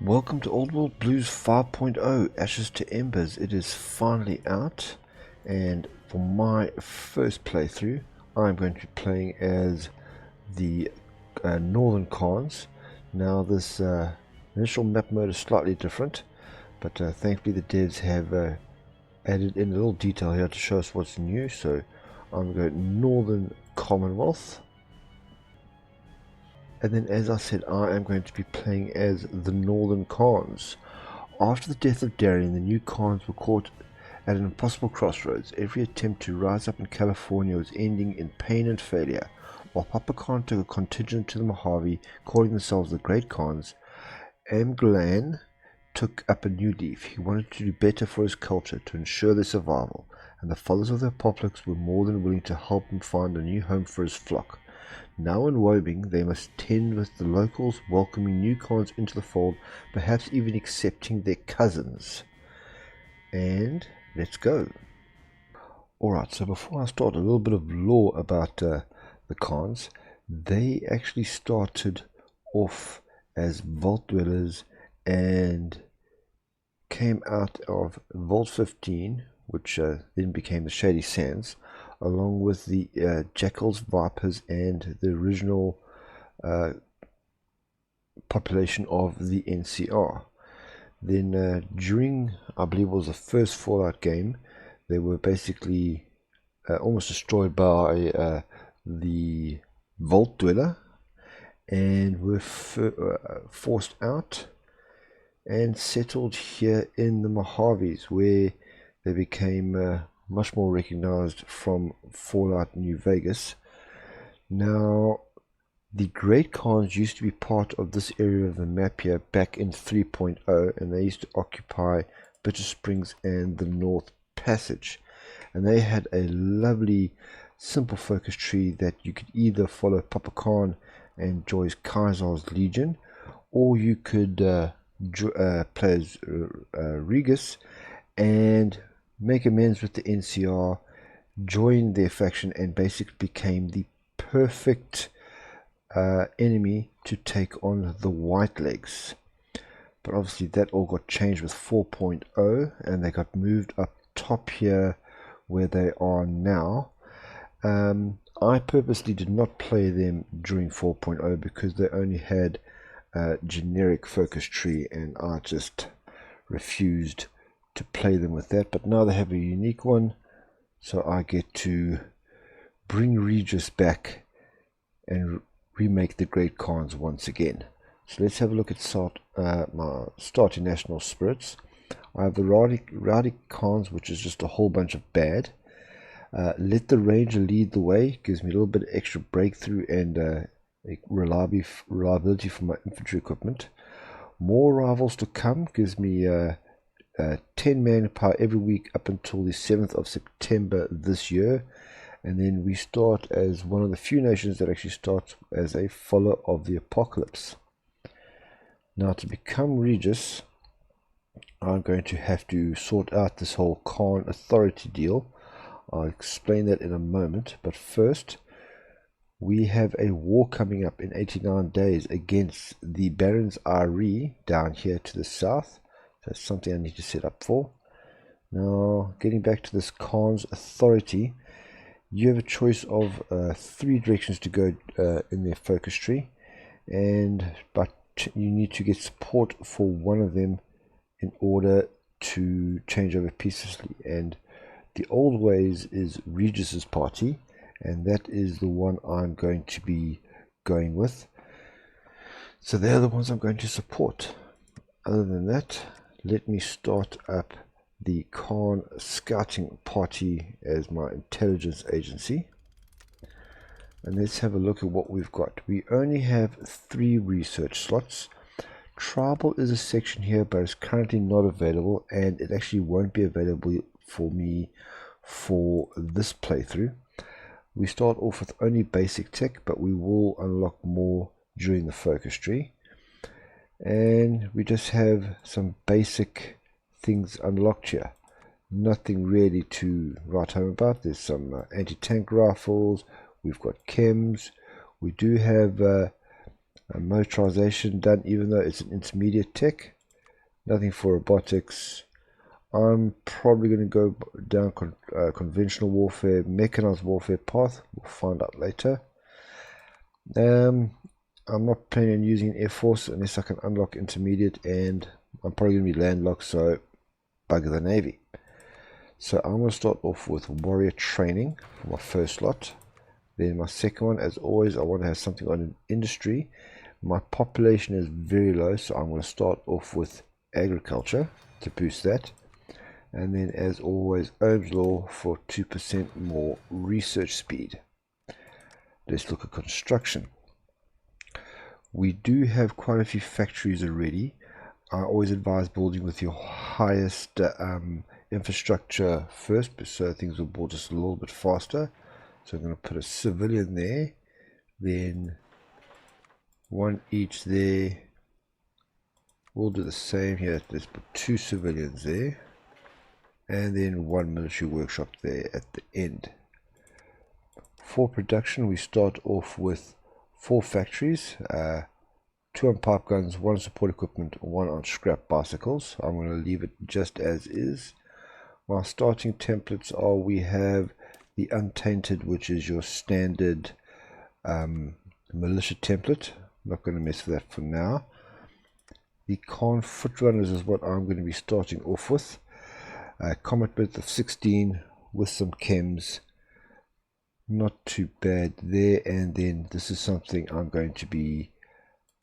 Welcome to Old World Blues 5.0, Ashes to Embers. It is finally out, and for my first playthrough I'm going to be playing as the Northern Khans. Now this initial map mode is slightly different, but thankfully the devs have added in a little detail here to show us what's new. So I'm going Northern Commonwealth. And then, as I said, I am going to be playing as the Northern Khans. After the death of Darien, the new Khans were caught at an impossible crossroads. Every attempt to rise up in California was ending in pain and failure. While Papa Khan took a contingent to the Mojave, calling themselves the Great Khans, Amgalan took up a new leaf. He wanted to do better for his culture to ensure their survival, and the followers of the apocalypse were more than willing to help him find a new home for his flock. Now in Wyoming, they must tend with the locals, welcoming new Khans into the fold, perhaps even accepting their cousins. And let's go. Alright, so before I start, a little bit of lore about the Khans. They actually started off as vault dwellers and came out of Vault 15, which then became the Shady Sands, along with the jackals, vipers, and the original population of the NCR. Then during, I believe it was the first Fallout game, they were basically almost destroyed by the Vault Dweller and were forced out and settled here in the Mojaves, where they became much more recognized from Fallout New Vegas. Now, the Great Khans used to be part of this area of the map here back in 3.0, and they used to occupy Bitter Springs and the North Passage. And they had a lovely, simple focus tree that you could either follow Papa Khan and join Kaiser's Legion, or you could play as Regis and make amends with the NCR, join their faction, and basically became the perfect enemy to take on the Whitelegs. But obviously that all got changed with 4.0, and they got moved up top here where they are now. I purposely did not play them during 4.0 because they only had a generic focus tree, and I just refused to play them with that. But now they have a unique one, so I get to bring Regis back and remake the Great Khans once again. So let's have a look at my starting national spirits. I have the Rowdy Khans, which is just a whole bunch of bad. Let the Ranger lead the way, gives me a little bit of extra breakthrough and reliability for my infantry equipment. More rivals to come gives me 10 manpower every week up until the 7th of September this year, and then we start as one of the few nations that actually starts as a follower of the apocalypse. Now, to become Regis, I'm going to have to sort out this whole Khan authority deal. I'll explain that in a moment, but first we have a war coming up in 89 days against the Barons Ari down here to the south. That's something I need to set up for. Now, getting back to this Khan's authority, you have a choice of 3 directions to go in their focus tree, but you need to get support for one of them in order to change over peacefully. And the old ways is Regis's party, and that is the one I'm going to be going with. So they're the ones I'm going to support. Other than that, let me start up the Khan Scouting Party as my intelligence agency. And let's have a look at what we've got. We only have 3 research slots. Tribal is a section here, but it's currently not available, and it actually won't be available for me for this playthrough. We start off with only basic tech, but we will unlock more during the focus tree. And we just have some basic things unlocked here. Nothing really to write home about. There's some anti-tank rifles. We've got chems. We do have motorization done, even though it's an intermediate tech. Nothing for robotics. I'm probably going to go down conventional warfare, mechanized warfare path. We'll find out later. I'm not planning on using Air Force unless I can unlock intermediate, and I'm probably going to be landlocked, so bugger the Navy. So I'm going to start off with warrior training for my first slot. Then my second one, as always, I want to have something on industry. My population is very low, so I'm going to start off with agriculture to boost that. And then, as always, Ohm's Law for 2% more research speed. Let's look at construction. We do have quite a few factories already. I always advise building with your highest infrastructure first, so things will build just a little bit faster. So I'm going to put a civilian there, then one each there. We'll do the same here. Let's put 2 civilians there, and then 1 military workshop there at the end. For production, we start off with 4 factories, 2 on pipe guns, 1 on support equipment, 1 on scrap bicycles. I'm going to leave it just as is. My starting templates are, we have the untainted, which is your standard militia template. I'm not going to mess with that for now. The Khan foot runners is what I'm going to be starting off with. Combat width of 16 with some chems. Not too bad there. And then this is something I'm going to be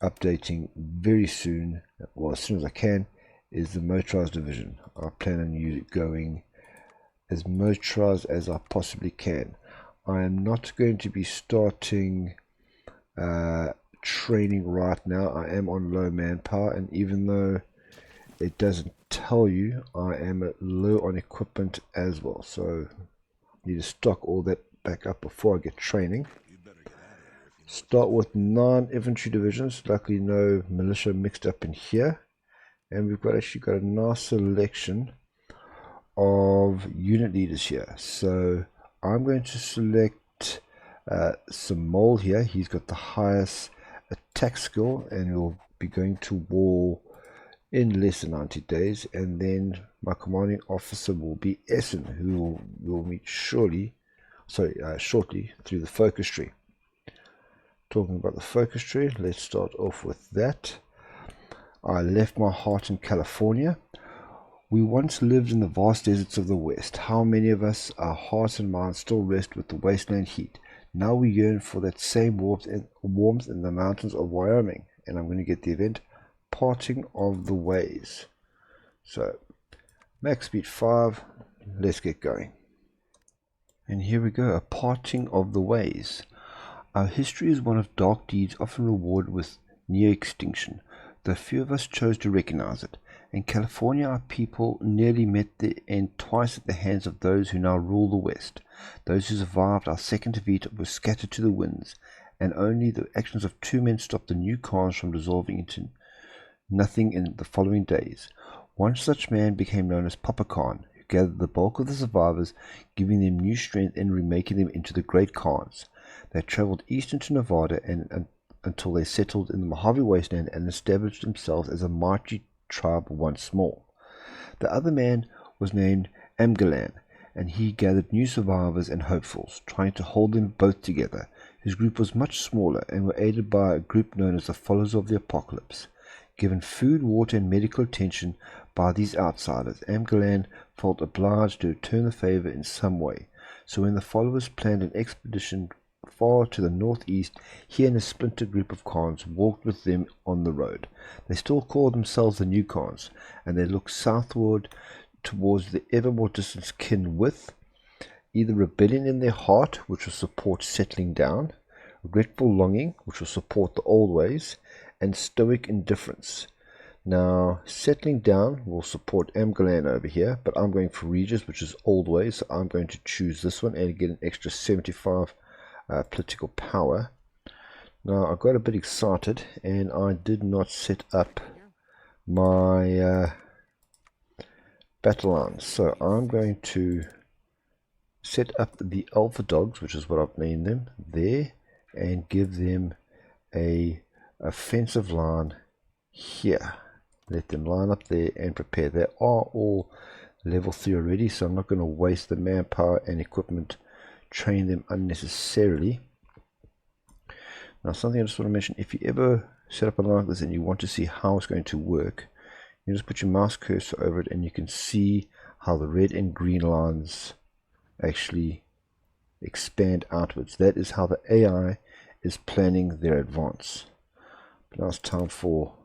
updating very soon, well, as soon as I can, is the motorized division. I plan on going as motorized as I possibly can. I am not going to be starting training right now. I am on low manpower, and even though it doesn't tell you, I am low on equipment as well, so I need to stock all that back up before I get training. Start with 9 infantry divisions, luckily no militia mixed up in here, and we've actually got a nice selection of unit leaders here. So I'm going to select some mole here. He's got the highest attack skill and will be going to war in less than 90 days. And then my commanding officer will be Essen, who will meet shortly through the focus tree. Talking about the focus tree, let's start off with that. I left my heart in California. We once lived in the vast deserts of the West. How many of us, our hearts and minds still rest with the wasteland heat? Now we yearn for that same warmth in the mountains of Wyoming. And I'm going to get the event, Parting of the Ways. So, max speed 5, let's get going. And here we go, a parting of the ways. Our history is one of dark deeds often rewarded with near extinction, though few of us chose to recognize it. In California, our people nearly met the end twice at the hands of those who now rule the West. Those who survived our second defeat were scattered to the winds, and only the actions of 2 men stopped the new Khans from dissolving into nothing in the following days. One such man became known as Papa Khan, who gathered the bulk of the survivors, giving them new strength and remaking them into the great Khans. They traveled east into Nevada until they settled in the Mojave Wasteland and established themselves as a mighty tribe once more. The other man was named Amgalan, and he gathered new survivors and hopefuls, trying to hold them both together. His group was much smaller and were aided by a group known as the Followers of the Apocalypse. Given food, water, and medical attention by these outsiders, Amgalan felt obliged to return the favor in some way. So when the followers planned an expedition far to the northeast, he and a splinter group of Khans walked with them on the road. They still called themselves the New Khans, and they looked southward towards the ever more distant kin with either rebellion in their heart, which will support settling down, regretful longing, which will support the old ways, and stoic indifference. Now, settling down will support Amgalan over here, but I'm going for Regis, which is old ways, so I'm going to choose this one and get an extra 75 political power. Now, I got a bit excited and I did not set up my battle lines, so I'm going to set up the alpha dogs, which is what I've named them, there, and give them a offensive line here. let them line up there and prepare. They are all level 3 already, so I'm not going to waste the manpower and equipment train them unnecessarily. Now, something I just want to mention, if you ever set up a line like this and you want to see how it's going to work, you just put your mouse cursor over it and you can see how the red and green lines actually expand outwards. That is how the AI is planning their advance. But now it's time for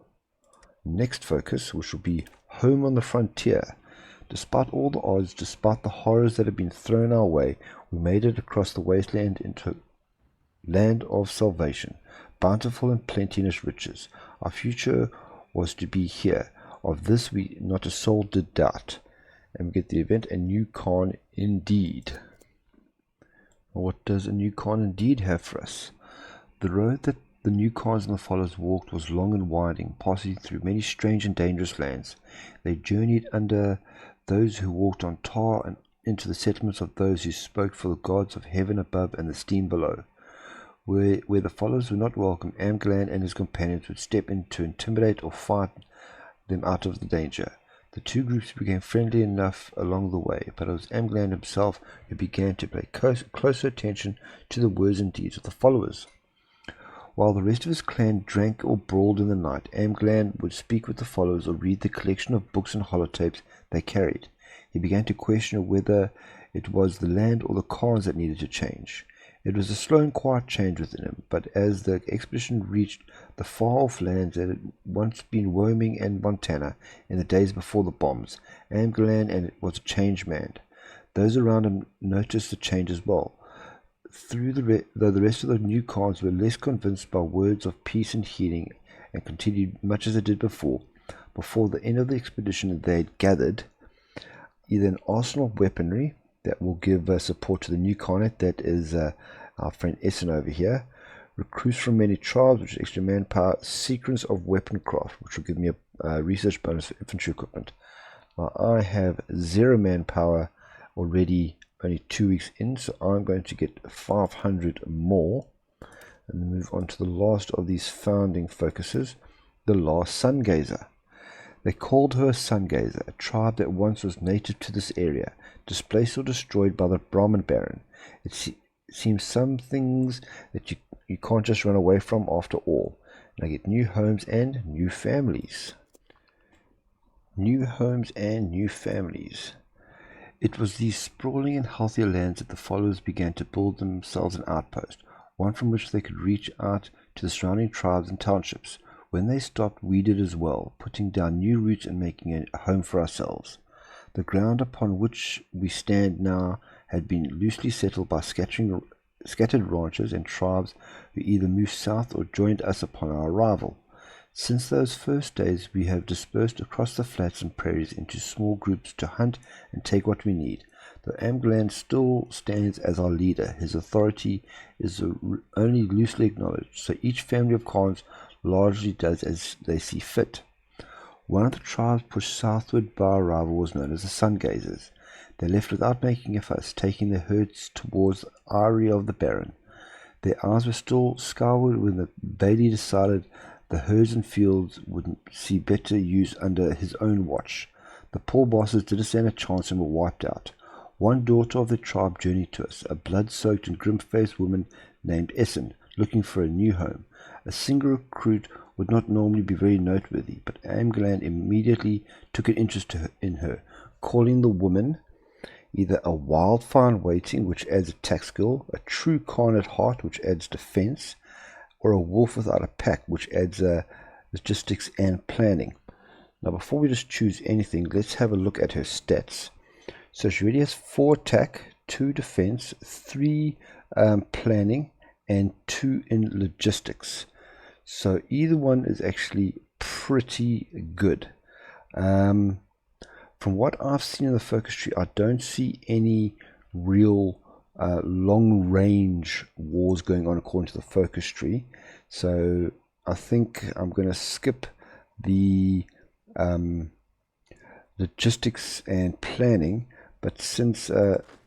next focus, which will be home on the frontier. Despite all the odds, despite the horrors that have been thrown our way, we made it across the wasteland into land of salvation, bountiful and plenty in its riches. Our future was to be here. Of this we not a soul did doubt. And we get the event, a new Khan indeed. What does a new Khan indeed have for us? The road that the new Khans and the followers walked was long and winding, passing through many strange and dangerous lands. They journeyed under those who walked on tar and into the settlements of those who spoke for the gods of heaven above and the steam below. Where the followers were not welcome, Amgalan and his companions would step in to intimidate or fight them out of the danger. The two groups became friendly enough along the way, but it was Amgalan himself who began to pay closer attention to the words and deeds of the followers. While the rest of his clan drank or brawled in the night, Amgalan would speak with the followers or read the collection of books and holotapes they carried. He began to question whether it was the land or the Khans that needed to change. It was a slow and quiet change within him, but as the expedition reached the far-off lands that had once been Wyoming and Montana in the days before the bombs, Amgalan was a changed man. Those around him noticed the change as well. Though the rest of the new Khans were less convinced by words of peace and healing and continued much as they did before the end of the expedition they had gathered either an arsenal of weaponry that will give support to the new Khanate, that is our friend Essen over here, recruits from many tribes, which is extra manpower, sequence of weapon craft, which will give me a research bonus for infantry equipment. Now I have 0 manpower already, only 2 weeks in, so I'm going to get 500 more and then move on to the last of these founding focuses, the last sun gazer. They called her a sun gazer, a tribe that once was native to this area, displaced or destroyed by the Brahmin Baron. It seems some things that you can't just run away from after all. And I get new homes and new families. New homes and new families. It was these sprawling and healthier lands that the followers began to build themselves an outpost, one from which they could reach out to the surrounding tribes and townships. When they stopped, we did as well, putting down new roots and making a home for ourselves. The ground upon which we stand now had been loosely settled by scattered ranches and tribes who either moved south or joined us upon our arrival. Since those first days, we have dispersed across the flats and prairies into small groups to hunt and take what we need. Though Amgalan still stands as our leader, his authority is only loosely acknowledged, so each family of Khans largely does as they see fit. One of the tribes pushed southward by our arrival was known as the Sun Gazers. They left without making a fuss, taking their herds towards the eyrie of the Baron. Their eyes were still skyward when the Bailey decided the herds and fields would see better use under his own watch. The poor bosses didn't stand a chance and were wiped out. One daughter of the tribe journeyed to us, a blood-soaked and grim-faced woman named Essen, looking for a new home. A single recruit would not normally be very noteworthy, but Amgalan immediately took an interest in her, calling the woman either a wildfire in waiting, which adds attack skill, a true Khan at heart, which adds defense, or a wolf without a pack, which adds logistics and planning. Now, before we just choose anything, let's have a look at her stats. So she already has 4 attack, 2 defense, 3 planning, and 2 in logistics. So either one is actually pretty good. From what I've seen in the focus tree, I don't see any real long range wars going on according to the focus tree. So I think I'm going to skip the logistics and planning, but since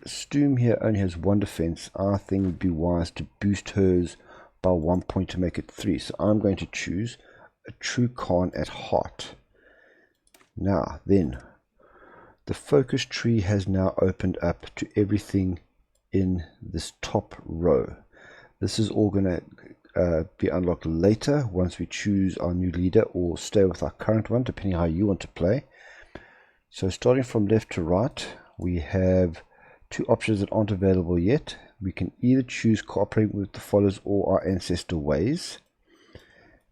Stoom here only has 1 defense, I think it would be wise to boost hers by 1 point to make it 3. So I'm going to choose a true Khan at heart. Now then, the focus tree has now opened up to everything in this top row. This is all going to be unlocked later once we choose our new leader or stay with our current one, depending how you want to play. So starting from left to right, we have two options that aren't available yet. We can either choose cooperating with the followers or our ancestor ways.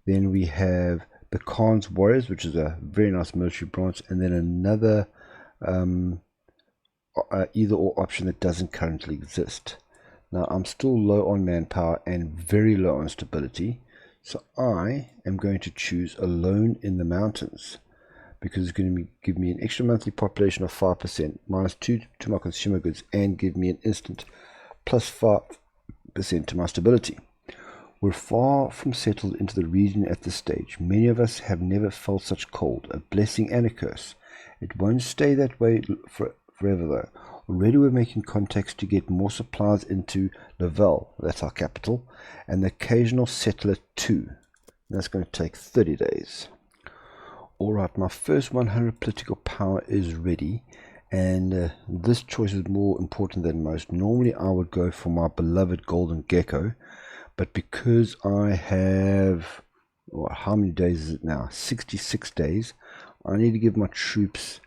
Then we have the Khan's Warriors, which is a very nice military branch, and then another either or option that doesn't currently exist. Now I'm still low on manpower and very low on stability, so I am going to choose Alone in the Mountains, because it's going to give me an extra monthly population of 5%, -2 to my consumer goods, and give me an instant +5% to my stability. We're far from settled into the region at this stage. Many of us have never felt such cold, a blessing and a curse. It won't stay that way forever though. Already we're making contacts to get more supplies into Lavelle, that's our capital, and the occasional settler too. That's going to take 30 days. Alright, my first 100 political power is ready, and this choice is more important than most. Normally I would go for my beloved golden gecko, but because I have, how many days is it now? 66 days. I need to give my troops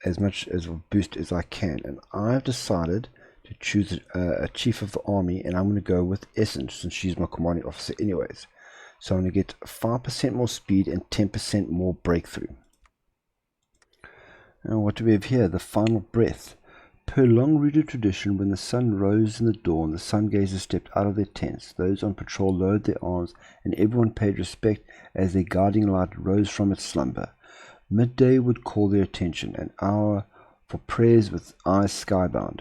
as much as a boost as I can, and I've decided to choose a chief of the army, and I'm going to go with Essen since she's my commanding officer anyways. So I'm going to get 5% more speed and 10% more breakthrough. And what do we have here? The final breath. Per long-rooted tradition, when the sun rose in the dawn, the sun gazers stepped out of their tents. Those on patrol lowered their arms, and everyone paid respect as their guiding light rose from its slumber. Midday would call their attention, an hour for prayers with eyes skybound.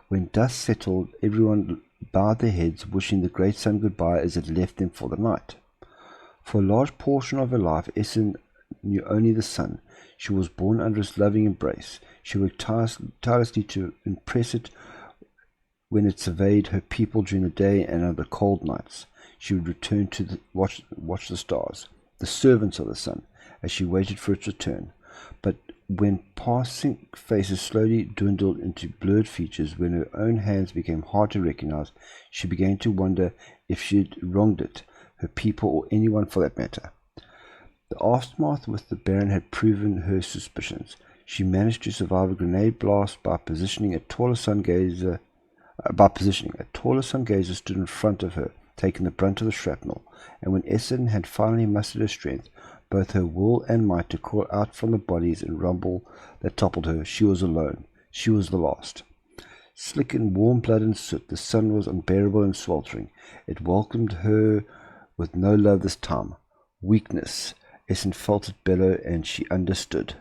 When dusk settled, everyone bowed their heads, wishing the great sun goodbye as it left them for the night. For a large portion of her life, Essen knew only the sun. She was born under its loving embrace. She worked tirelessly to impress it when it surveyed her people during the day, and on the cold nights she would return to watch the stars, the servants of the sun, as she waited for its return. But when passing faces slowly dwindled into blurred features, when her own hands became hard to recognize, she began to wonder if she had wronged it, her people, or anyone for that matter. The aftermath with the Baron had proven her suspicions. She managed to survive a grenade blast by positioning a taller sun gazer stood in front of her, taking the brunt of the shrapnel, and when Essen had finally mustered her strength, both her will and might, to crawl out from the bodies and rumble that toppled her, she was alone. She was the last. Slick in warm blood and soot, the sun was unbearable and sweltering. It welcomed her with no love this time. Weakness. Essen felt it bellow, and she understood.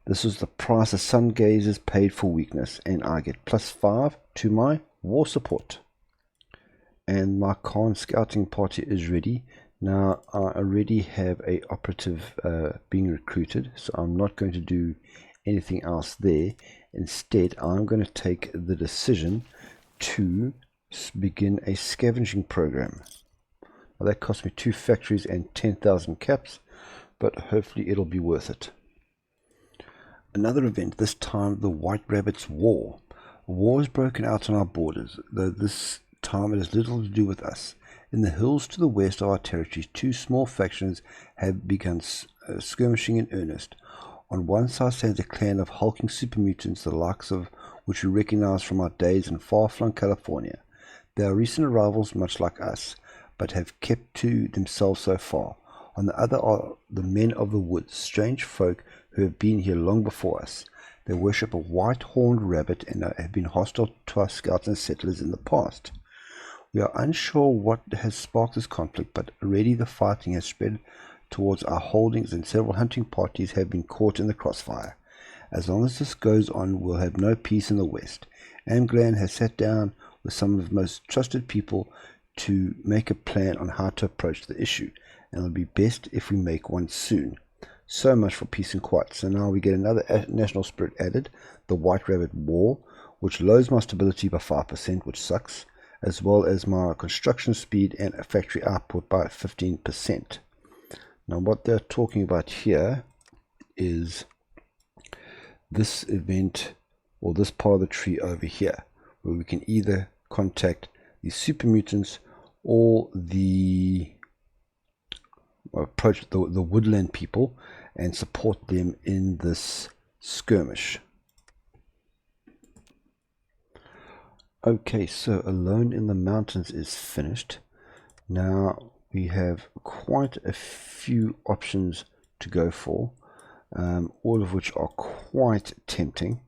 This was the price the sun gazers paid for weakness, and I get +5 to my war support. And my Khan scouting party is ready. Now I already have a operative being recruited, so I'm not going to do anything else there. Instead, I'm going to take the decision to begin a scavenging program. Now, that cost me 2 factories and 10,000 caps, but hopefully it'll be worth it. Another event, this time the Whiterabbit's War. A war has broken out on our borders, though this time it has little to do with us. In the hills to the west of our territories, 2 small factions have begun skirmishing in earnest. On one side stands a clan of hulking super mutants, the likes of which we recognize from our days in far-flung California. They are recent arrivals, much like us, but have kept to themselves so far. On the other are the men of the woods, strange folk who have been here long before us. They worship a white-horned rabbit and have been hostile to our scouts and settlers in the past. We are unsure what has sparked this conflict, but already the fighting has spread towards our holdings, and several hunting parties have been caught in the crossfire. As long as this goes on, we'll have no peace in the west. Amgalan has sat down with some of the most trusted people to make a plan on how to approach the issue, and it'll be best if we make one soon. So much for peace and quiet. So now we get another national spirit added, the Whiterabbit War, which lowers my stability by 5%, which sucks, as well as my construction speed and factory output by 15%. Now what they're talking about here is this event or this part of the tree over here, where we can either contact the super mutants or the approach the woodland people and support them in this skirmish. Okay, so Alone in the Mountains is finished. Now we have quite a few options to go for, all of which are quite tempting.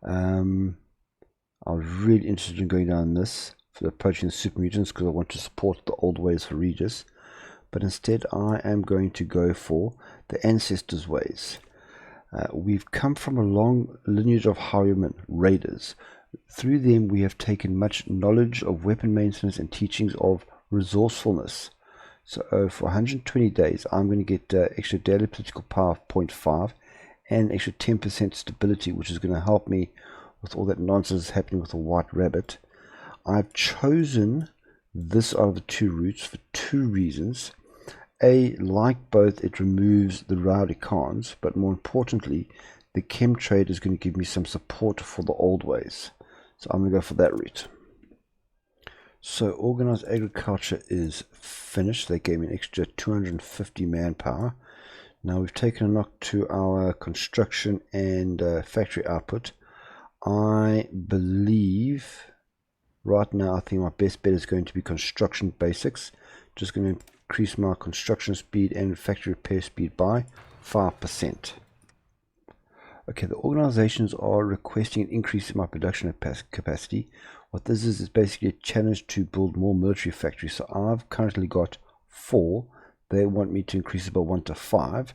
I was really interested in going down this for approaching the super mutants because I want to support the old ways for Regis, but instead I am going to go for the ancestors' ways. We've come from a long lineage of highwaymen, raiders. Through them we have taken much knowledge of weapon maintenance and teachings of resourcefulness. So for 120 days I'm going to get extra daily political power of 0.5 and extra 10% stability, which is going to help me with all that nonsense happening with the Whiterabbit. I've chosen this out of the two routes for two reasons. A, like both, it removes the rowdy cons, but more importantly, the chem trade is going to give me some support for the old ways. So I'm going to go for that route. So organized agriculture is finished. They gave me an extra 250 manpower. Now we've taken a knock to our construction and factory output. I believe right now I think my best bet is going to be construction basics. Just going to increase my construction speed and factory repair speed by 5%. Okay, the organizations are requesting an increase in my production capacity. What this is basically a challenge to build more military factories. So I've currently got 4. They want me to increase it by 1 to 5.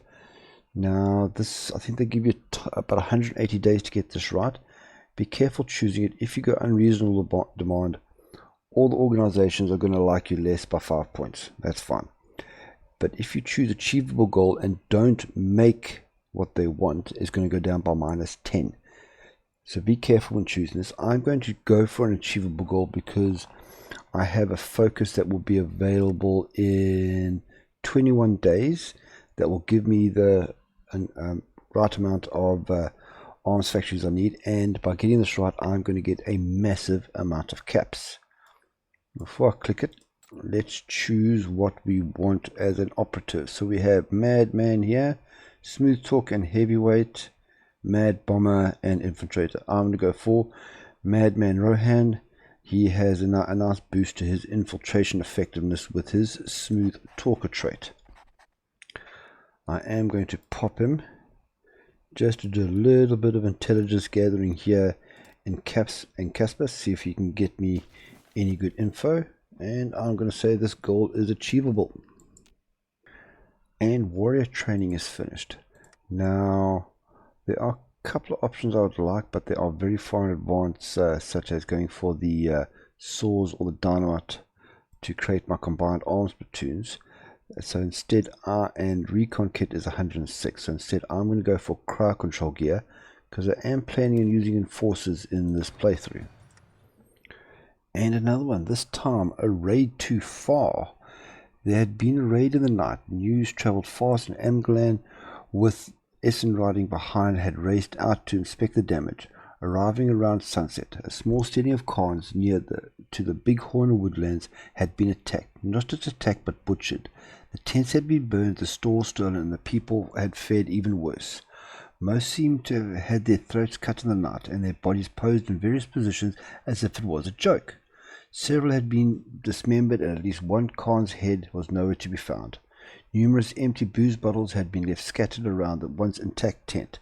Now this, I think they give you about 180 days to get this right. Be careful choosing it. If you go unreasonable demand, all the organizations are going to like you less by 5 points. That's fine. But if you choose achievable goal and don't make what they want, it's going to go down by -10. So be careful when choosing this. I'm going to go for an achievable goal because I have a focus that will be available in 21 days that will give me the right amount of arms factories I need, and by getting this right I'm going to get a massive amount of caps. Before I click it, let's choose what we want as an operative. So we have Madman here, Smooth Talk and Heavyweight, Mad Bomber and Infiltrator. I'm going to go for Madman Rohan. He has a nice boost to his infiltration effectiveness with his Smooth Talker trait. I am going to pop him just to do a little bit of intelligence gathering here in Casper, see if he can get me any good info, and I'm going to say this goal is achievable. And warrior training is finished. Now there are a couple of options I would like, but they are very far in advance, such as going for the saws or the dynamite to create my combined arms platoons. So instead, and recon kit is 106. So instead, I'm going to go for crowd control gear because I am planning on using enforcers in this playthrough. And another one, this time a raid too far. There had been a raid in the night. News travelled fast, and Amgalan, with Essen riding behind, had raced out to inspect the damage. Arriving around sunset, a small steading of Khans near the Bighorn woodlands had been attacked. Not just attacked, but butchered. The tents had been burned, the stores stolen, and the people had fared even worse. Most seemed to have had their throats cut in the night, and their bodies posed in various positions as if it was a joke. Several had been dismembered, and at least one Khan's head was nowhere to be found. Numerous empty booze bottles had been left scattered around the once intact tent.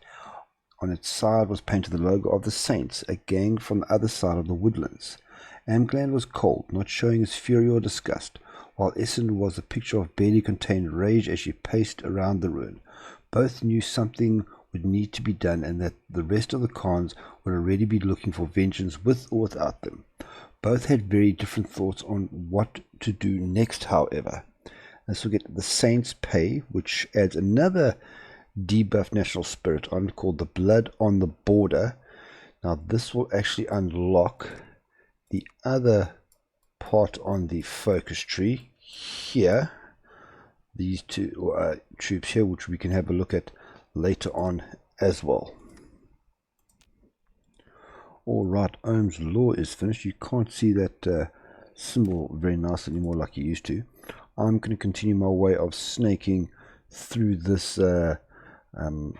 On its side was painted the logo of the Saints, a gang from the other side of the woodlands. Amgalan was cold, not showing his fury or disgust, while Essen was a picture of barely contained rage as she paced around the ruin. Both knew something would need to be done, and that the rest of the Khans would already be looking for vengeance with or without them. Both had very different thoughts on what to do next, however. This will get the Saints pay, which adds another debuff national spirit on called the Blood on the Border. Now this will actually unlock the other part on the focus tree here, these two troops here, which we can have a look at later on as well. Alright, Ohm's law is finished. You can't see that symbol very nice anymore like you used to. I'm going to continue my way of snaking through this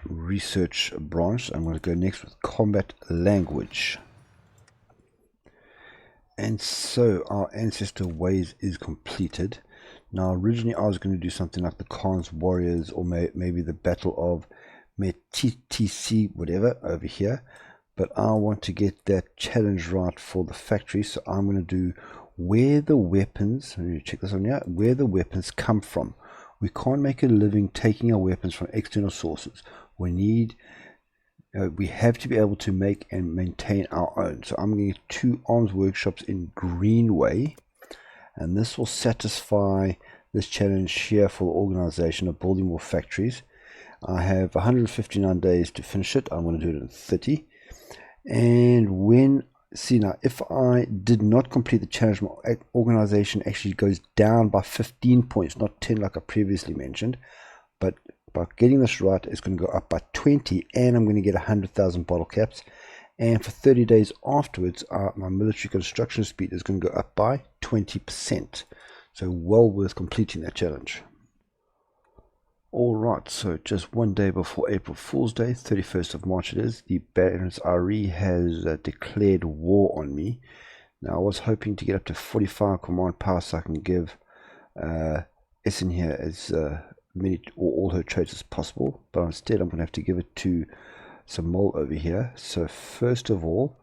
research branch. I'm going to go next with combat language. And so our ancestor ways is completed. Now originally I was going to do something like the Khan's warriors, or maybe the battle of Metitisi, whatever, over here. But I want to get that challenge right for the factory, so I'm going to do where the weapons, let me check this on here, where the weapons come from. We can't make a living taking our weapons from external sources. We have to be able to make and maintain our own. So I'm going to get 2 arms workshops in Greenway, and this will satisfy this challenge here for the organization of building more factories. I have 159 days to finish it. I'm going to do it in 30. And if I did not complete the challenge, my organization actually goes down by 15 points, not 10 like I previously mentioned. But by getting this right, it's going to go up by 20, and I'm going to get 100,000 bottle caps. And for 30 days afterwards, my military construction speed is going to go up by 20%. So well worth completing that challenge. Alright, so just one day before April Fool's Day, 31st of March it is, the Barons RE has declared war on me. Now I was hoping to get up to 45 command power so I can give Essen here as many or all her traits as possible, but instead I'm going to have to give it to some mole over here. So first of all,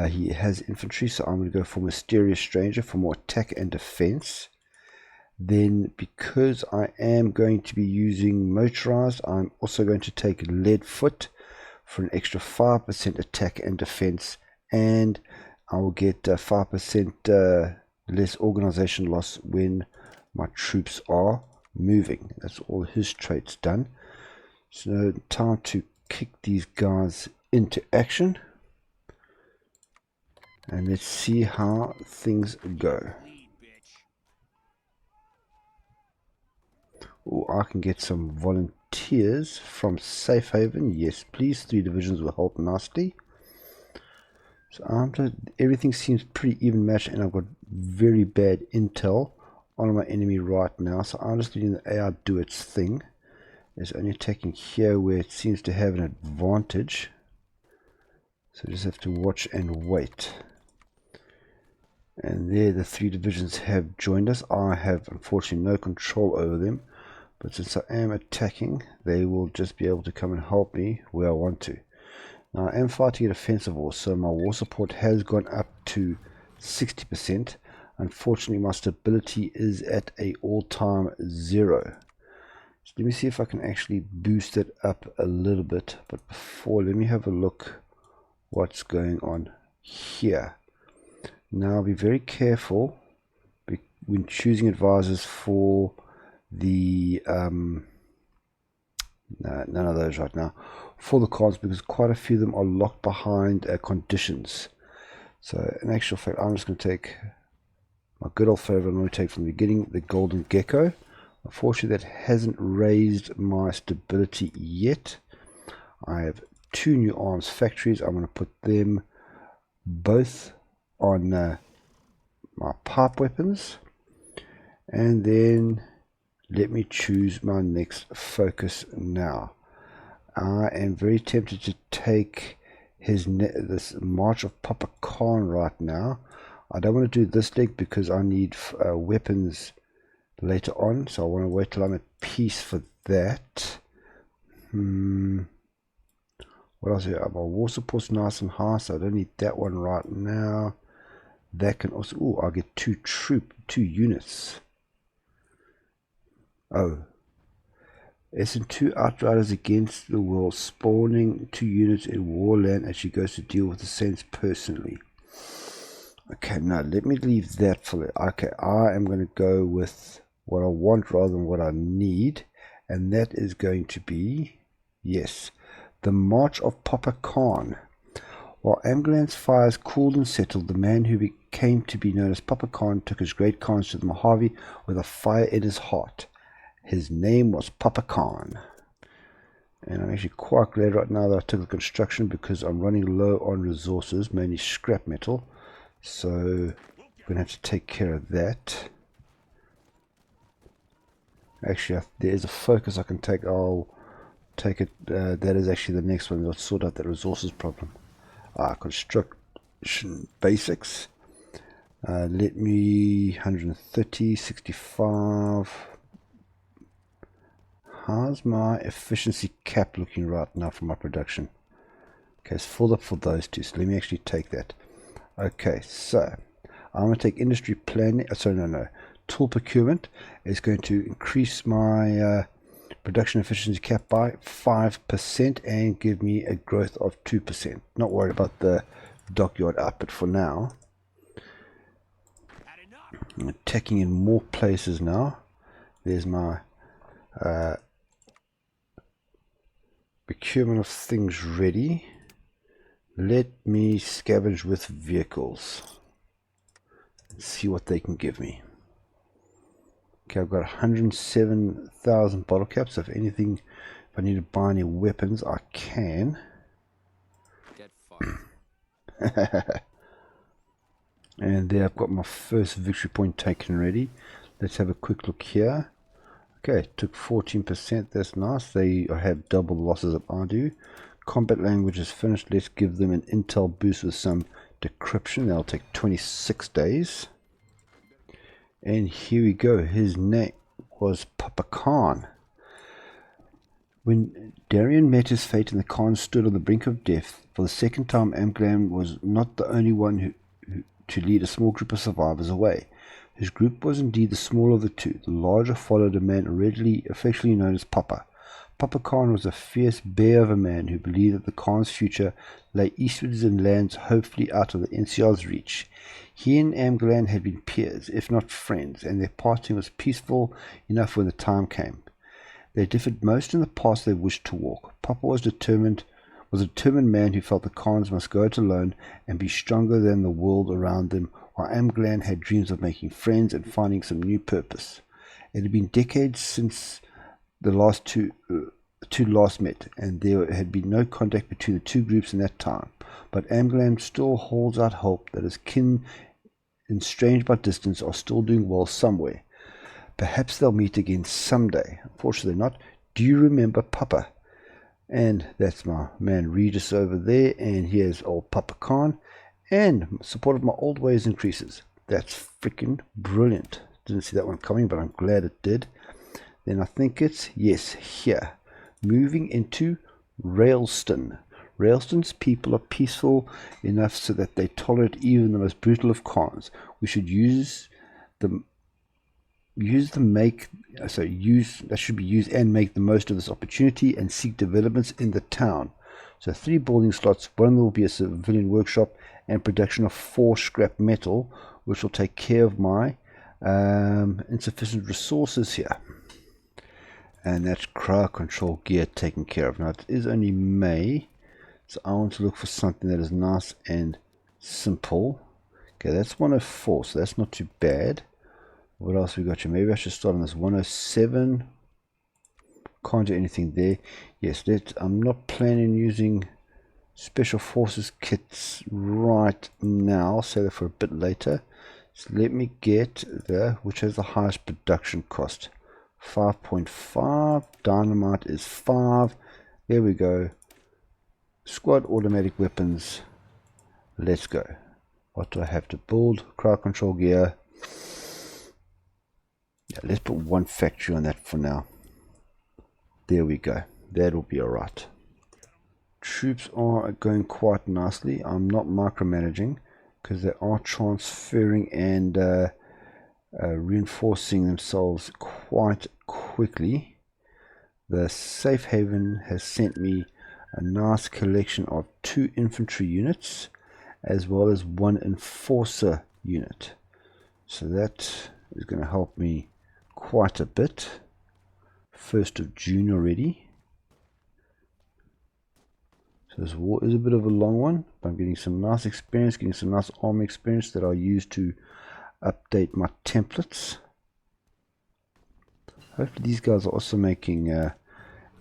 he has infantry, so I'm going to go for Mysterious Stranger for more attack and defense. Then, because I am going to be using motorized, I'm also going to take Leadfoot for an extra 5% attack and defense, and I will get 5% less organization loss when my troops are moving. That's all his traits done. So time to kick these guys into action, and let's see how things go. Oh, I can get some volunteers from Safe Haven. Yes, please. 3 divisions will help nicely. So everything seems pretty even matched, and I've got very bad intel on my enemy right now. So I'm just letting the AI do its thing. It's only attacking here where it seems to have an advantage. So just have to watch and wait. And there the 3 divisions have joined us. I have unfortunately no control over them. But since I am attacking, they will just be able to come and help me where I want to. Now I am fighting a defensive war, so my war support has gone up to 60%. Unfortunately, my stability is at an all-time 0. So let me see if I can actually boost it up a little bit. But before, let me have a look what's going on here. Now be very careful when choosing advisors for the none of those right now for the cards, because quite a few of them are locked behind conditions. So in actual fact, I'm just going to take my good old favorite. I'm going to take from the beginning the Golden Gecko. Unfortunately, that hasn't raised my stability yet. I have 2 new arms factories. I'm going to put them both on my pipe weapons, and then let me choose my next focus now. I am very tempted to take this March of Papa Khan right now. I don't want to do this leg because I need weapons later on, so I want to wait till I'm at peace for that. What else here? My war support's nice and high, so I don't need that one right now. That can also... Oh, I'll get 2 units. Oh. SN2 Outriders against the world, spawning 2 units in Warland as she goes to deal with the Saints personally. Okay, now let me leave that for it. Okay, I am going to go with what I want rather than what I need, and that is going to be, yes, the March of Papa Khan. While Amgalan's fires cooled and settled, the man who came to be known as Papa Khan took his great Khans to the Mojave with a fire in his heart. His name was Papa Khan. And I'm actually quite glad right now that I took the construction, because I'm running low on resources, mainly scrap metal. So I'm going to have to take care of that. Actually, there is a focus I can take. I'll take it. That is actually the next one. I'll sort out that resources problem. Construction basics. Let me 130, 65. How's my efficiency cap looking right now for my production? Okay, it's filled up for those two, so let me actually take that. Okay, so I'm going to take industry planning. Sorry, no. Tool procurement is going to increase my production efficiency cap by 5% and give me a growth of 2%. Not worried about the dockyard output for now. I'm attacking in more places now. There's my procurement of things ready. Let me scavenge with vehicles and see what they can give me. Okay, I've got 107,000 bottle caps. So if anything, if I need to buy any weapons, I can. And there I've got my first victory point taken ready. Let's have a quick look here. Okay, took 14%. That's nice. They have double the losses that I do. Combat language is finished. Let's give them an intel boost with some decryption. That'll take 26 days. And here we go. His name was Papa Khan. When Darien met his fate and the Khan stood on the brink of death, for the second time Amgalan was not the only one to lead a small group of survivors away. His group was indeed the smaller of the two. The larger followed a man affectionately known as Papa. Papa Khan was a fierce bear of a man who believed that the Khan's future lay eastwards in lands hopefully out of the NCR's reach. He and Amgalan had been peers, if not friends, and their parting was peaceful enough when the time came. They differed most in the path they wished to walk. Papa was a determined man who felt the Khans must go it alone and be stronger than the world around them, while Amgalan had dreams of making friends and finding some new purpose. It had been decades since the two last met, and there had been no contact between the two groups in that time. But Amgalan still holds out hope that his kin, estranged by distance, are still doing well somewhere. Perhaps they'll meet again someday. Unfortunately not. Do you remember Papa? And that's my man Regis over there, and here's old Papa Khan, and support of my old ways increases. That's freaking brilliant. Didn't see that one coming, but I'm glad it did. Then I think it's, yes, here. Moving into Railston. Railston's people are peaceful enough so that they tolerate even the most brutal of Khans. We should that should be used and make the most of this opportunity and seek developments in the town. So 3 building slots. One will be a civilian workshop and production of 4 scrap metal, which will take care of my insufficient resources here. And that's crowd control gear taken care of. Now it is only May, so I want to look for something that is nice and simple. Okay, that's 104, so that's not too bad. What else we got here? Maybe I should start on this 107. Can't do anything there. Yes, I'm not planning on using special forces kits right now. I'll save that for a bit later. So let me get which has the highest production cost. 5.5. Dynamite is 5. There we go. Squad automatic weapons. Let's go. What do I have to build? Crowd control gear. Yeah, let's put 1 factory on that for now. There we go. That'll be alright. Troops are going quite nicely. I'm not micromanaging because they are transferring and reinforcing themselves quite quickly. The safe haven has sent me a nice collection of 2 infantry units as well as 1 enforcer unit. So that is going to help me quite a bit. 1st of June already. So this war is a bit of a long one, but I'm getting some nice experience, getting some nice army experience that I'll use to update my templates. Hopefully these guys are also making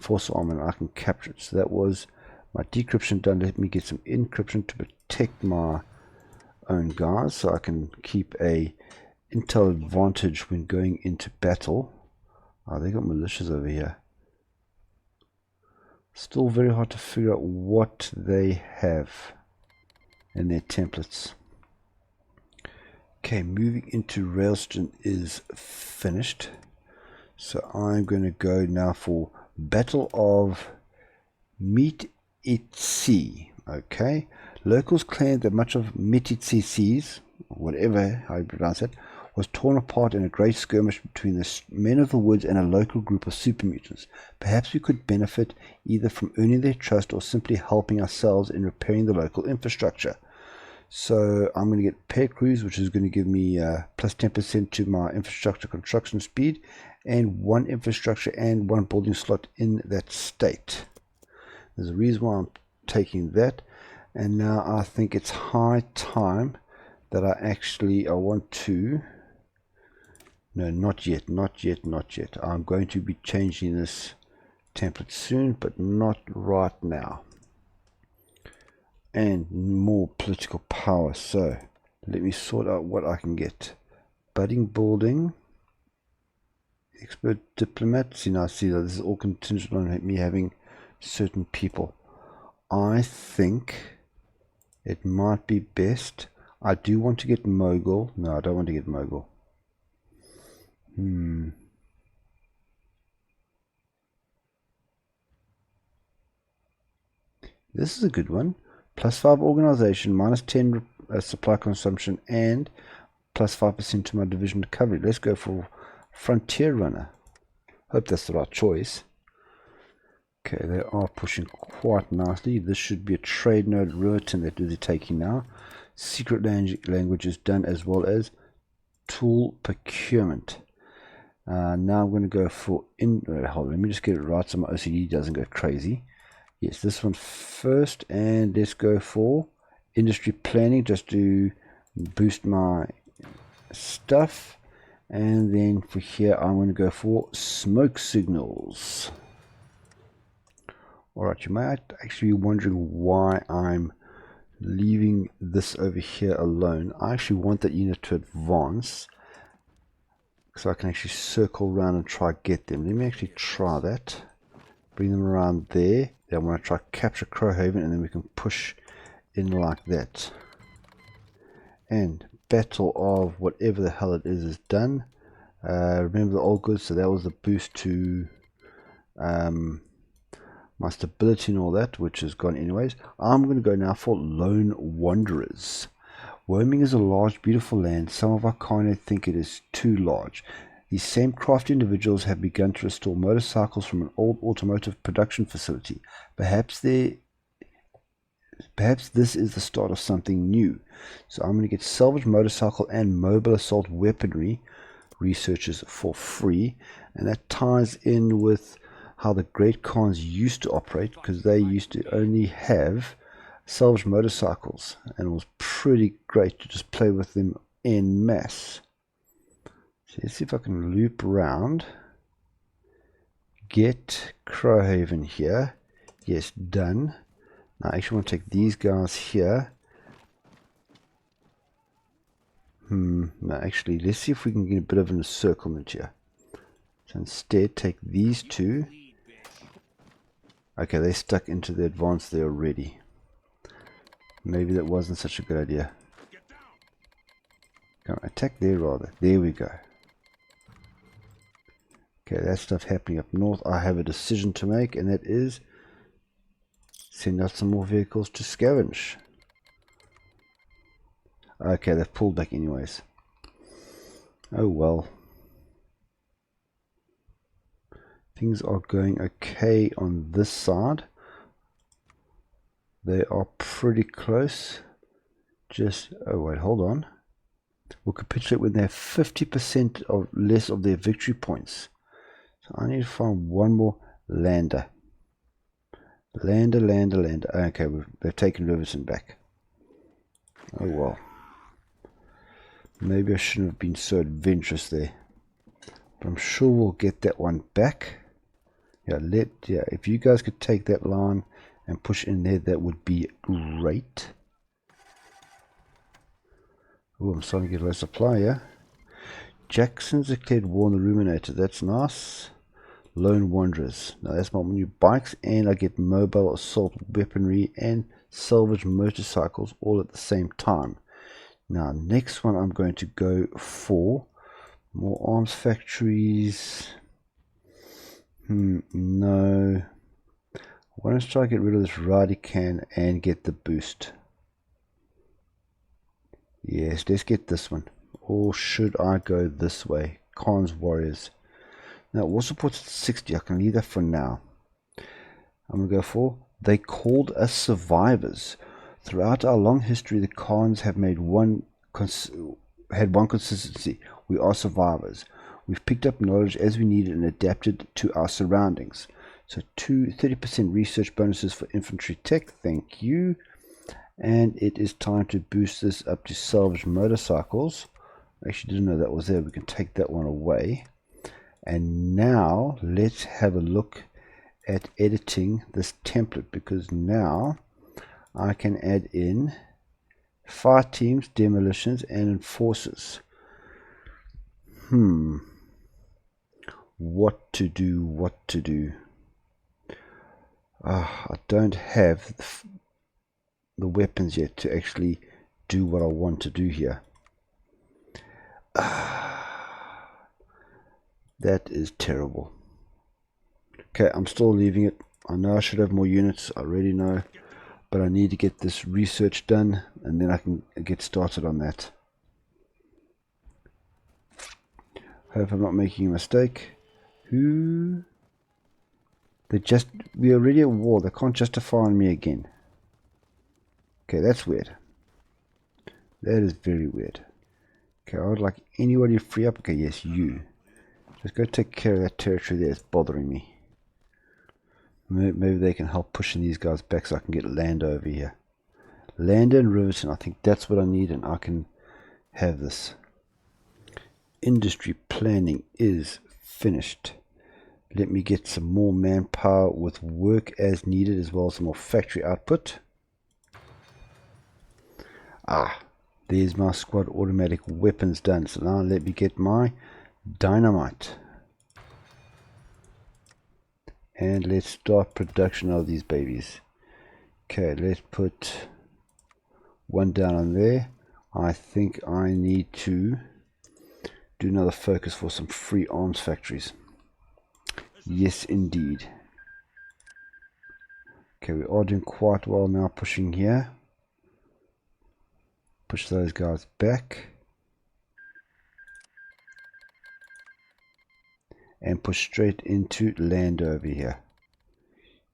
force armor, and I can capture it. So that was my decryption done. Let me get some encryption to protect my own guys, so I can keep a intel advantage when going into battle. Oh, they got militias over here. Still very hard to figure out what they have in their templates. Okay, moving into Railston is finished. So I'm going to go now for Battle of Meetitsi. Okay, locals claim that much of Meetitsi, whatever how you pronounce it, was torn apart in a great skirmish between the men of the woods and a local group of super mutants. Perhaps we could benefit either from earning their trust or simply helping ourselves in repairing the local infrastructure. So I'm going to get pair crews, which is going to give me plus 10% to my infrastructure construction speed, and 1 infrastructure and 1 building slot in that state. There's a reason why I'm taking that, and now I think it's high time that I want to. No, not yet. I'm going to be changing this template soon, but not right now. And more political power. So let me sort out what I can get. Budding building, expert diplomat. See, now see that this is all contingent on me having certain people. I think it might be best. I do want to get mogul. No, I don't want to get mogul. This is a good one. Plus 5 organization, minus 10 supply consumption, and plus 5% to my division recovery. Let's go for Frontier Runner. Hope that's the right choice. Okay, they are pushing quite nicely. This should be a trade node Ruritan that they're taking now. Secret language is done, as well as tool procurement. Now I'm going to go for hold on, let me just get it right so my OCD doesn't go crazy. Yes, this one first, and let's go for industry planning just to boost my stuff. And then for here I'm going to go for smoke signals. Alright, you might actually be wondering why I'm leaving this over here alone. I actually want that unit to advance, so I can actually circle around and try get them. Let me actually try that. Bring them around there. Then I want to try capture Crowhaven, and then we can push in like that. And battle of whatever the hell it is done. Remember the old goods, so that was the boost to my stability and all that, which has gone anyways. I'm going to go now for Lone Wanderers. Wyoming is a large, beautiful land. Some of our kind think it is too large. These same crafty individuals have begun to restore motorcycles from an old automotive production facility. Perhaps this is the start of something new. So I'm going to get salvage motorcycle and mobile assault weaponry researches for free, and that ties in with how the Great Khans used to operate, because they used to only have salvage motorcycles, and it was pretty great to just play with them en masse. So let's see if I can loop around, get Crowhaven here. Yes, done. Now I actually want to take these guys here. No, actually, let's see if we can get a bit of an encirclement here. So instead, take these two. Okay, they stuck into the advance there already. Maybe that wasn't such a good idea. Come on, attack there rather. There we go. Okay, that stuff happening up north. I have a decision to make, and that is send out some more vehicles to scavenge. Okay, they've pulled back anyways. Oh well. Things are going okay on this side. They are pretty close. Just, oh wait, hold on. We'll capitulate when they have 50% of less of their victory points. So I need to find one more lander. Lander. Okay, they've taken Riverton back. Oh well. Maybe I shouldn't have been so adventurous there. But I'm sure we'll get that one back. Yeah, if you guys could take that line and push in there, that would be great. Oh, I'm starting to get a low supply, yeah. Jackson's declared war on the Ruminator. That's nice. Lone Wanderers. Now that's my new bikes, and I get mobile assault weaponry and salvage motorcycles all at the same time. Now next one I'm going to go for more arms factories. No. I want to try to get rid of this Radican and get the boost. Yes, let's get this one. Or should I go this way? Khan's Warriors. Now, war support's at 60. I can leave that for now. I'm going to go for They Called Us Survivors. Throughout our long history, the Khans have had one consistency. We are survivors. We've picked up knowledge as we needed and adapted to our surroundings. So 30% research bonuses for infantry tech. Thank you. And it is time to boost this up to salvage motorcycles. I actually didn't know that was there. We can take that one away. And now let's have a look at editing this template, because now I can add in fire teams, demolitions, and enforcers. What to do? I don't have the weapons yet to actually do what I want to do here. That is terrible. Okay, I'm still leaving it. I know I should have more units, I already know, but I need to get this research done and then I can get started on that. Hope I'm not making a mistake. We are already at war. They can't justify on me again. Okay, that's weird. That is very weird. Okay, I would like anybody to free up. Okay, yes, you. Just go take care of that territory there. It's bothering me. Maybe they can help pushing these guys back so I can get land over here. Land and Riverton. I think that's what I need, and I can have this. Industry planning is finished. Let me get some more manpower with work as needed, as well as some more factory output. There's my squad automatic weapons done. So now let me get my dynamite. And let's start production of these babies. Okay, let's put one down on there. I think I need to do another focus for some free arms factories. Yes, indeed. Okay, we are doing quite well now pushing here. Push those guys back. And push straight into land over here.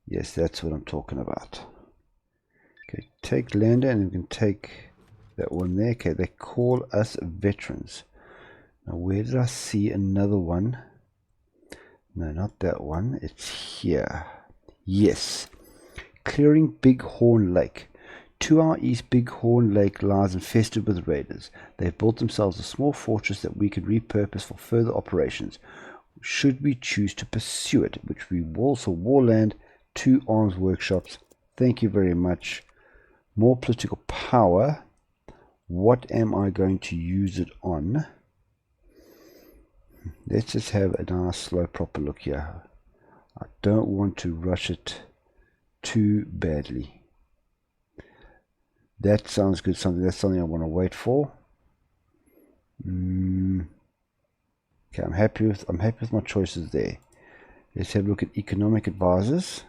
Yes, that's what I'm talking about. Okay, take Lander and we can take that one there. Okay, they call us veterans. Now, where did I see another one? No, not that one. It's here. Yes. Clearing Bighorn Lake. To our east, Bighorn Lake lies infested with raiders. They've built themselves a small fortress that we could repurpose for further operations, should we choose to pursue it, which we will. So Warland, 2 arms workshops. Thank you very much. More political power. What am I going to use it on? Let's just have a nice slow proper look here. I don't want to rush it too badly. That sounds good. That's something I want to wait for. Okay, I'm happy with my choices there. Let's have a look at economic advisors.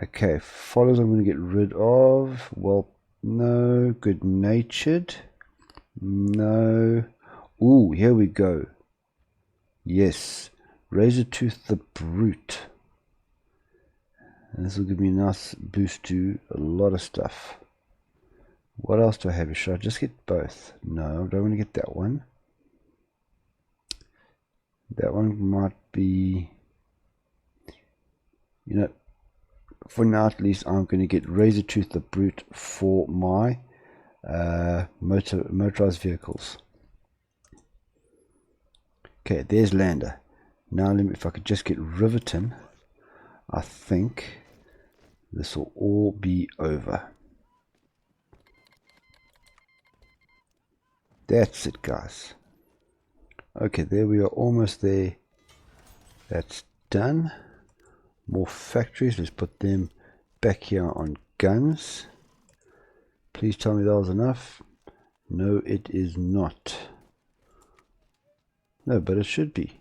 Okay, followers I'm going to get rid of. Well, no. Good natured. No. Ooh, here we go. Yes. Razortooth the Brute. And this will give me a nice boost to a lot of stuff. What else do I have? Should I just get both? No, I don't want to get that one. That one might be, you know, for now at least I'm going to get Razortooth the Brute for my motorized vehicles. Okay, there's Lander. Now if I could just get Riverton, I think this will all be over. That's it, guys. Okay, there we are, almost there. That's done. More factories. Let's put them back here on guns. Please tell me that was enough. No, it is not. No, but it should be.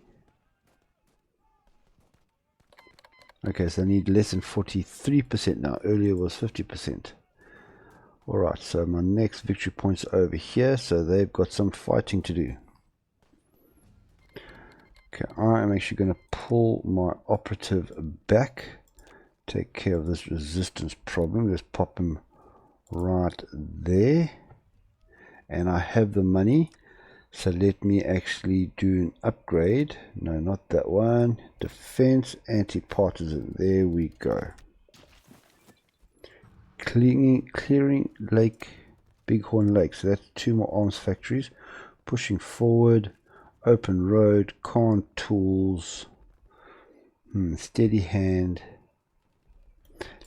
Okay, so I need less than 43% now. Earlier was 50%. Alright, so my next victory point's over here, so they've got some fighting to do. Okay, I am actually going to pull my operative back, take care of this resistance problem. Let's pop him right there. And I have the money, so let me actually do an upgrade. No, not that one. Defense, anti-partisan. There we go. Clearing Lake, Bighorn Lake. So that's 2 more arms factories. Pushing forward. Open road. Khan tools. Steady hand.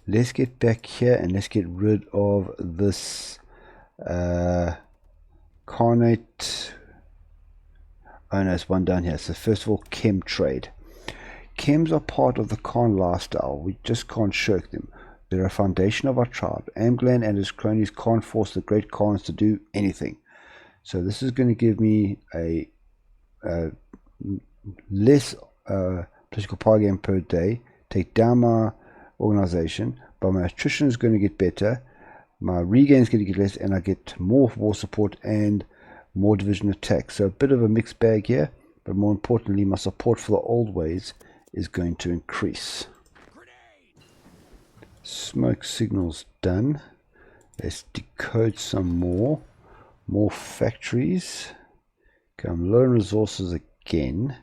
Let's get back here and let's get rid of this Carnate. Oh no, it's one down here. So first of all, chem trade. Chems are part of the Khan lifestyle. We just can't shirk them. They're a foundation of our tribe. Amgalan and his cronies can't force the great Khans to do anything. So this is going to give me a less political power game per day, take down my organization, but my attrition is going to get better, my regain is going to get less, and I get more war support and more division attack. So a bit of a mixed bag here, but more importantly, my support for the old ways is going to increase. Smoke signals done. Let's decode some more factories. Okay, I'm low on resources again.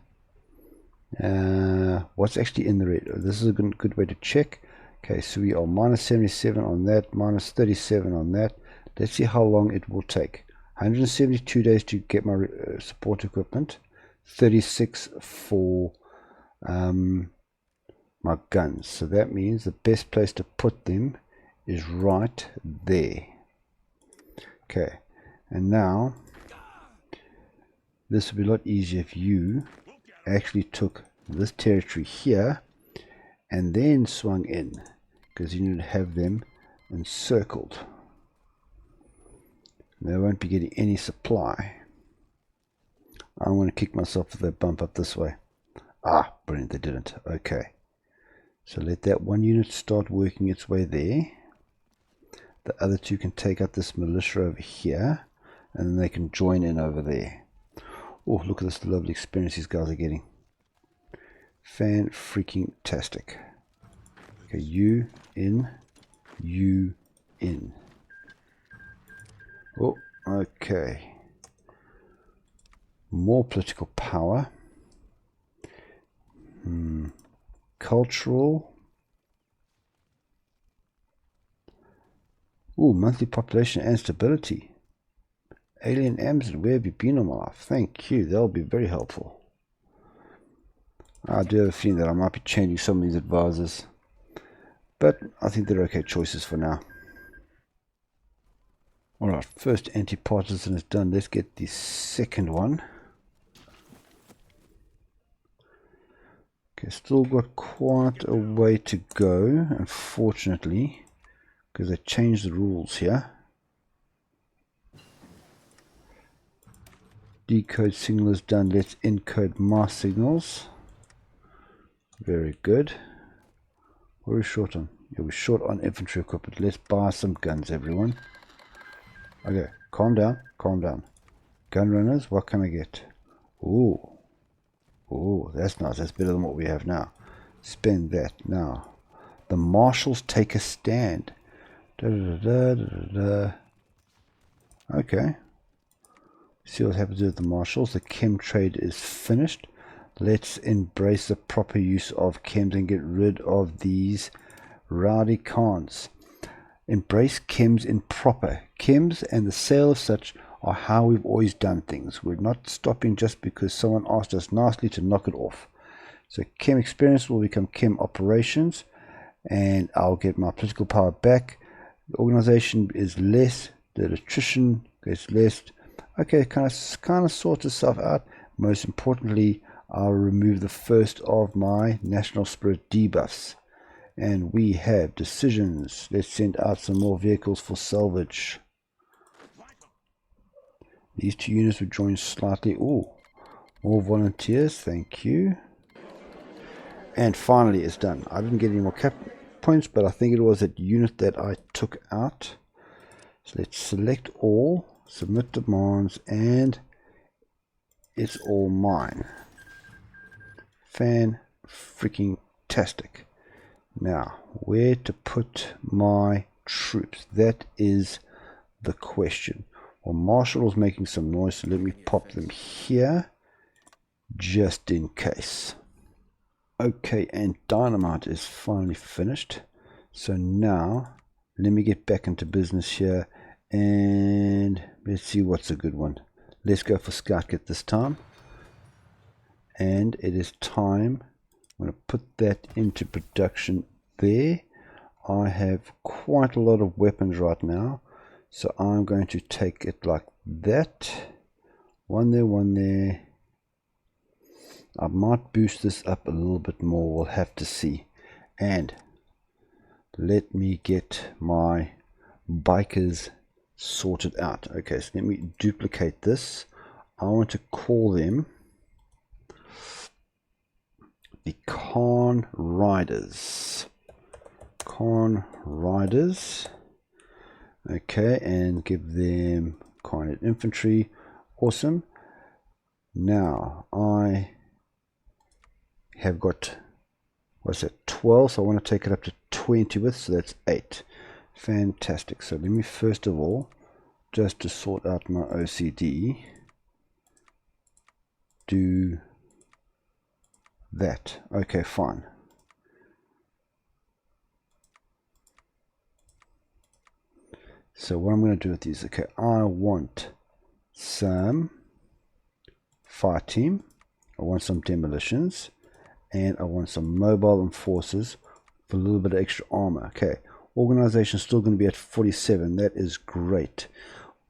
What's actually in the red? This is a good way to check. Okay, so we are minus 77 on that, minus 37 on that. Let's see how long it will take. 172 days to get my support equipment, 36 for my guns. So that means the best place to put them is right there. Okay, and now this would be a lot easier if you actually took this territory here and then swung in, because you need to have them encircled. They won't be getting any supply. I want to kick myself if they bump up this way. Ah, brilliant, they didn't. Okay. So let that one unit start working its way there. The other two can take out this militia over here, and then they can join in over there. Oh, look at this lovely experience these guys are getting. Fan-freaking-tastic. Okay, you in. Oh, okay. More political power. Cultural. Ooh, monthly population and stability. Alien Amazon, where have you been all my life? Thank you, that'll be very helpful. I do have a feeling that I might be changing some of these advisors, but I think they're okay choices for now. Alright, first anti-partisan is done. Let's get the second one. Okay, still got quite a way to go, unfortunately, because they changed the rules here. Decode signal is done. Let's encode mass signals. Very good. What are we short on? Yeah, we're short on infantry equipment. Let's buy some guns, everyone. Okay, calm down, calm down. Gun runners, what can I get? Ooh. Ooh, that's nice. That's better than what we have now. Spend that now. The marshals take a stand. Okay. See what happens with the marshals. The chem trade is finished. Let's embrace the proper use of chems and get rid of these rowdy Khans. Embrace chems in proper. Chems and the sale of such are how we've always done things. We're not stopping just because someone asked us nicely to knock it off. So Chem Experience will become Chem Operations, and I'll get my political power back. The organization is less, the attrition gets less. Okay, kind of sort itself out. Most importantly, I'll remove the first of my National Spirit debuffs. And we have decisions. Let's send out some more vehicles for salvage. These two units would join slightly. Oh, more volunteers, thank you. And finally it's done. I didn't get any more cap points, but I think it was that unit that I took out. So let's select all, submit demands, and it's all mine. Fan-freaking-tastic. Now, where to put my troops? That is the question. Well, Marshall is making some noise, so let me pop them here, just in case. Okay, and Dynamite is finally finished. So now, let me get back into business here, and let's see what's a good one. Let's go for Scout Kit this time. And it is time. I'm going to put that into production there. I have quite a lot of weapons right now, so I'm going to take it like that. One there. I might boost this up a little bit more, we'll have to see. And let me get my bikers sorted out. Okay, so let me duplicate this. I want to call them the Khan Riders. Okay, and give them Carnet Infantry. Awesome. Now I have got, what's that, 12, so I want to take it up to 20 with, so that's 8. Fantastic. So let me first of all, just to sort out my OCD, do that. Okay, fine. So what I'm going to do with these, okay, I want some fire team, I want some demolitions, and I want some mobile enforcers for a little bit of extra armor. Okay, organization is still going to be at 47. That is great.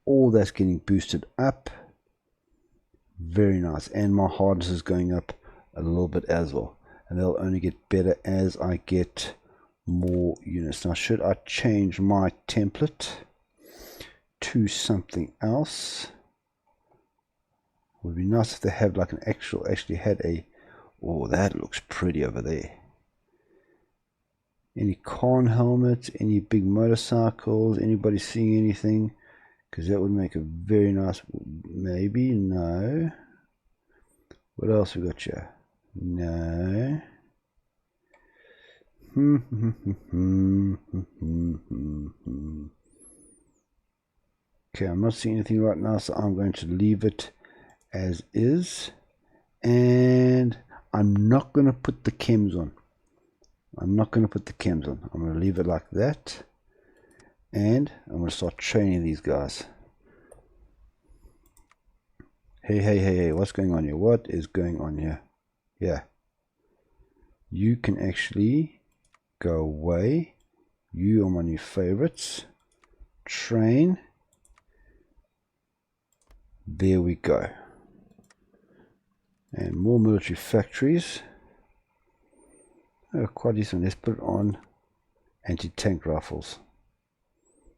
All that's getting boosted up. Very nice. And my hardness is going up a little bit as well, and they'll only get better as I get more units. Now, should I change my template to something else? Would be nice if they have like an actually had a, oh, that looks pretty over there. Any Khan helmets, any big motorcycles, anybody seeing anything? Because that would make a very nice, maybe, no. What else we got here? No. Okay, I'm not seeing anything right now, so I'm going to leave it as is. And I'm not going to put the chems on. I'm going to leave it like that. And I'm going to start training these guys. Hey, what's going on here? What is going on here? Yeah. You can actually go away. You are my new favorites. Train. There we go. And more military factories. Oh, quite decent. Let's put it on anti-tank rifles.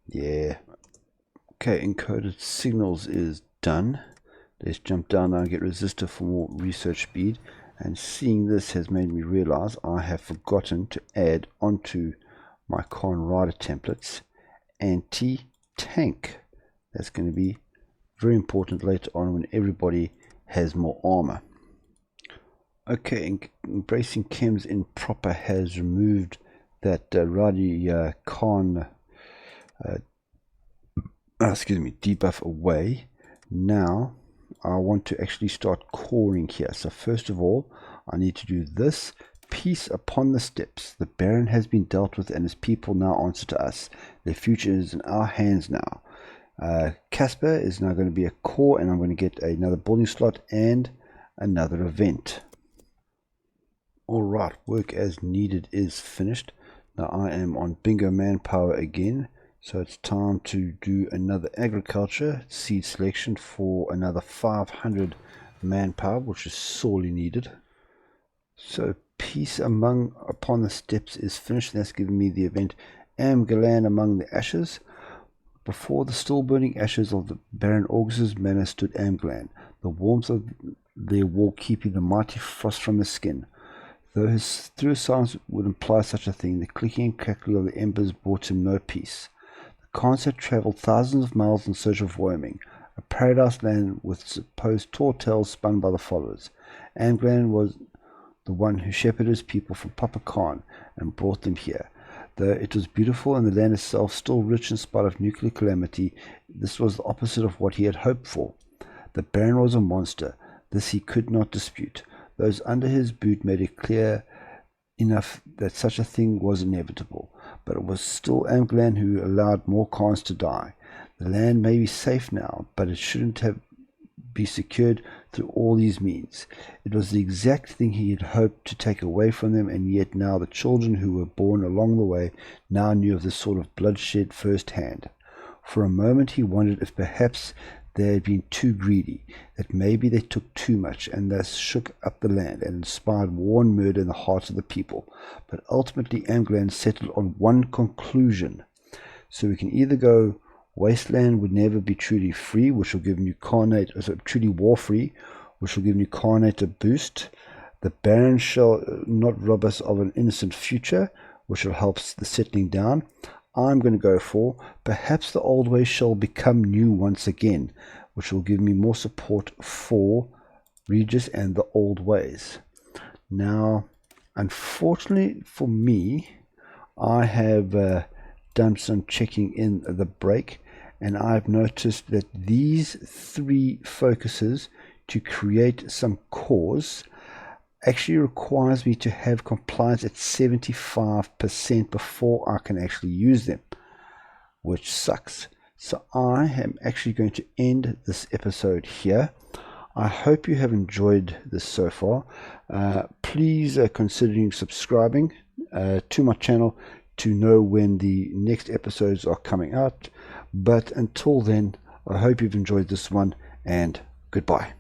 Yeah. Okay, encoded signals is done. Let's jump down now and get resistor for more research speed. And seeing this has made me realize I have forgotten to add onto my Khan Rider templates anti-tank. That's going to be very important later on when everybody has more armor. Okay, Embracing Chems in proper has removed that Radi Khan debuff away. Now I want to actually start coring here. So first of all, I need to do this. Peace upon the steps. The Baron has been dealt with and his people now answer to us. Their future is in our hands now. Casper is now going to be a core, and I'm going to get another building slot and another event. Alright, work as needed is finished. Now I am on bingo manpower again, so it's time to do another agriculture seed selection for another 500 manpower, which is sorely needed. So peace upon the steppes is finished. That's given me the event Amgalan among the ashes. Before the still burning ashes of the barren August's manor stood Amgalan, the warmth of their wall keeping the mighty frost from his skin. Though through his silence would imply such a thing, the clicking and crackling of the embers brought him no peace. The Khans had travelled thousands of miles in search of Wyoming, a paradise land with supposed tall tales spun by the followers. Amgalan was the one who shepherded his people from Papa Khan and brought them here. Though it was beautiful and the land itself still rich in spite of nuclear calamity, this was the opposite of what he had hoped for. The Baron was a monster. This he could not dispute. Those under his boot made it clear enough that such a thing was inevitable, but it was still Amgalan who allowed more Khans to die. The land may be safe now, but it shouldn't have be secured through all these means. It was the exact thing he had hoped to take away from them, and yet now the children who were born along the way now knew of this sort of bloodshed firsthand. For a moment he wondered if perhaps they had been too greedy, that maybe they took too much and thus shook up the land and inspired war and murder in the hearts of the people. But ultimately Amgalan settled on one conclusion. So we can either go Wasteland would never be truly free, which will give New Khanate, truly war free, which will give New Khanate a boost. The Baron shall not rob us of an innocent future, which will help the settling down. I'm going to go for perhaps the old ways shall become new once again, which will give me more support for Regis and the old ways. Now, unfortunately for me, I have done some checking in the break, and I've noticed that these three focuses to create some cores actually requires me to have compliance at 75% before I can actually use them, which sucks. So I am actually going to end this episode here. I hope you have enjoyed this so far. Please consider subscribing to my channel to know when the next episodes are coming out. But until then, I hope you've enjoyed this one, and goodbye.